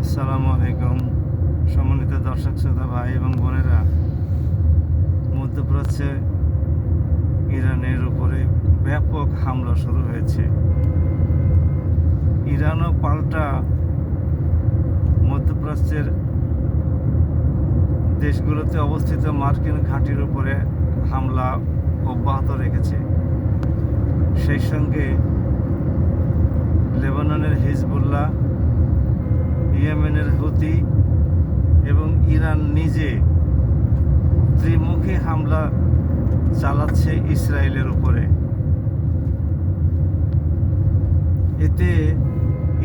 আসসালামু আলাইকুম সম্মানিত দর্শক শ্রোতা ভাই এবং বোনেরা। মধ্যপ্রাচ্যে ইরানের উপরে ব্যাপক হামলা শুরু হয়েছে। ইরানও পাল্টা মধ্যপ্রাচ্যের দেশগুলোতে অবস্থিত মার্কিন ঘাঁটির উপরে হামলা অব্যাহত রেখেছে। সেই সঙ্গে লেবাননের হিজবুল্লাহ, ইয়েমেনের হুতি এবং ইরান নিজে ত্রিমুখী হামলা চালাচ্ছে ইসরায়েলের উপরে। এতে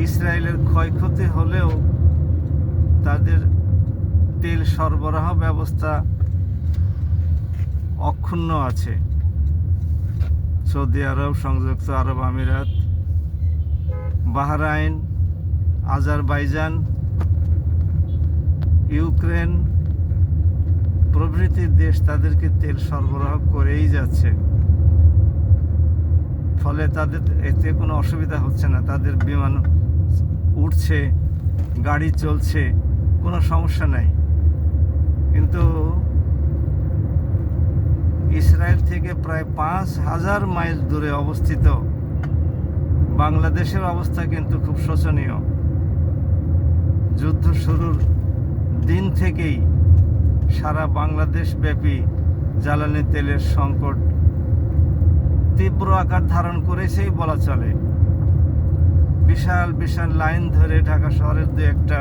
ইসরায়েলের ক্ষয়ক্ষতি হলেও তাদের তেল সরবরাহ ব্যবস্থা অক্ষুণ্ণ আছে। সৌদি আরব, সংযুক্ত আরব আমিরাত, বাহরাইন, আজারবাইজান, ইউক্রেন প্রভৃতি দেশ তাদেরকে তেল সরবরাহ করেই যাচ্ছে। ফলে তাদের এতে কোনো অসুবিধা হচ্ছে না। তাদের বিমান উঠছে, গাড়ি চলছে, কোনো সমস্যা নাই। কিন্তু ইসরায়েল থেকে প্রায় 5,000 মাইল দূরে অবস্থিত বাংলাদেশের অবস্থা কিন্তু খুব শোচনীয়। যুদ্ধ শুরুর দিন থেকেই সারা বাংলাদেশ ব্যাপী জ্বালানি তেলের সংকট তীব্র আকার ধারণ করেছেই বলা চলে। বিশাল বিশাল লাইন ধরে ঢাকা শহরের দু একটা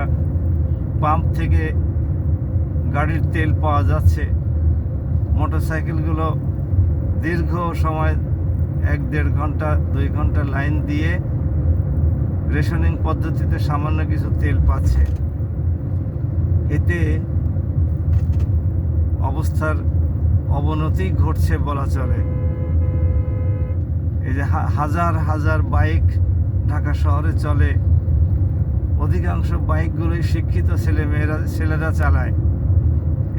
পাম্প থেকে গাড়ির তেল পাওয়া যাচ্ছে। মোটরসাইকেলগুলো দীর্ঘ সময় 1-1.5 ঘন্টা 2 ঘন্টা লাইন দিয়ে রেশনিং পদ্ধতিতে সামান্য কিছু তেল পাচ্ছে। এতে অবস্থার অবনতি ঘটছে বলা চলে। এই যে হাজার হাজার বাইক ঢাকা শহরে চলে, অধিকাংশ বাইকগুলোই শিক্ষিত ছেলেরা চালায়।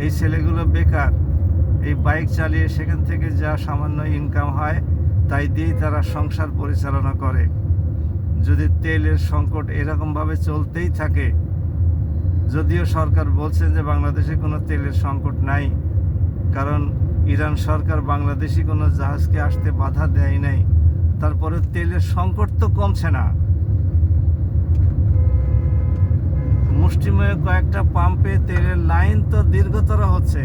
এই ছেলেগুলো বেকার। এই বাইক চালিয়ে সেখান থেকে যা সামান্য ইনকাম হয় তাই দিয়েই তারা সংসার পরিচালনা করে। যদি তেলের সংকট এরকমভাবে চলতেই থাকে, যদিও সরকার বলছেন যে বাংলাদেশে কোনো তেলের সংকট নাই, কারণ ইরান সরকার বাংলাদেশি কোনো জাহাজকে আসতে বাধা দেয় নাই, তারপরে তেলের সংকট তো কমছে না। মুষ্টিমেয় কয়েকটা পাম্পে তেলের লাইন তো দীর্ঘতর হচ্ছে।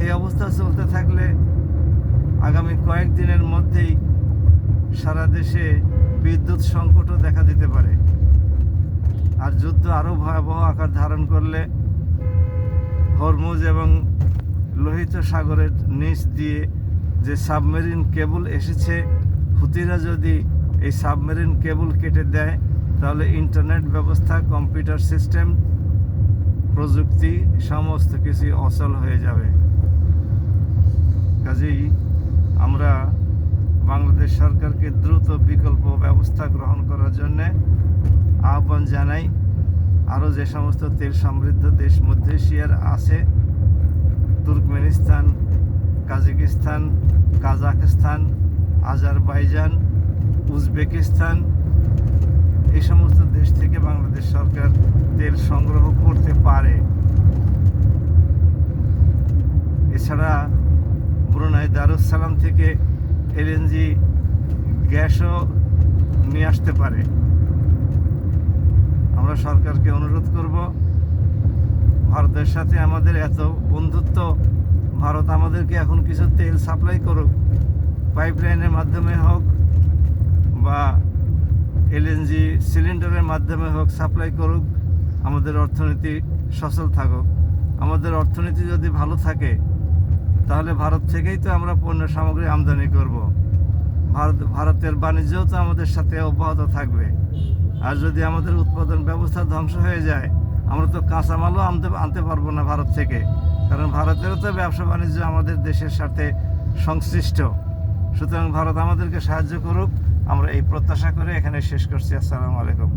এই অবস্থা চলতে থাকলে আগামী কয়েকদিনের মধ্যেই সারা দেশে বিদ্যুৎ সংকটও দেখা দিতে পারে। আর যুদ্ধ আরও ভয়াবহ আকার ধারণ করলে হরমুজ এবং লোহিত সাগরের নিচ দিয়ে যে সাবমেরিন কেবল এসেছে, হুতিরা যদি এই সাবমেরিন কেবল কেটে দেয় তাহলে ইন্টারনেট ব্যবস্থা, কম্পিউটার সিস্টেম, প্রযুক্তি সমস্ত কিছু অচল হয়ে যাবে। কাজেই আমরা বাংলাদেশ সরকারকে দ্রুত বিকল্প ব্যবস্থা গ্রহণ করার জন্যে আহ্বান জানাই। আরও যে সমস্ত তেল সমৃদ্ধ দেশ মধ্য এশিয়ার আছে, Turkmenistan, Kazakhstan, Kazakhstan, Azerbaijan, Uzbekistan, এই সমস্ত দেশ থেকে বাংলাদেশ সরকার তেল সংগ্রহ করতে পারে। এছাড়া ব্রুনাই দারুসালাম থেকে এলএনজি গ্যাসও নিয়ে আসতে পারে। আমরা সরকারকে অনুরোধ করব, ভারতের সাথে আমাদের এত বন্ধুত্ব, ভারত আমাদেরকে এখন কিছু তেল সাপ্লাই করুক, পাইপলাইনের মাধ্যমে হোক বা এলএনজি সিলিন্ডারের মাধ্যমে হোক, সাপ্লাই করুক, আমাদের অর্থনীতি সচল থাকুক। আমাদের অর্থনীতি যদি ভালো থাকে তাহলে ভারত থেকেই তো আমরা পণ্য সামগ্রী আমদানি করব। ভারতের বাণিজ্যও তো আমাদের সাথে অব্যাহত থাকবে। আর যদি আমাদের উৎপাদন ব্যবস্থা ধ্বংস হয়ে যায়, আমরা তো কাঁচামালও আনতে পারবো না ভারত থেকে, কারণ ভারতেরও তো ব্যবসা বাণিজ্য আমাদের দেশের সাথে সংশ্লিষ্ট। সুতরাং ভারত আমাদেরকে সাহায্য করুক, আমরা এই প্রত্যাশা করে এখানে শেষ করছি। আসসালামু আলাইকুম।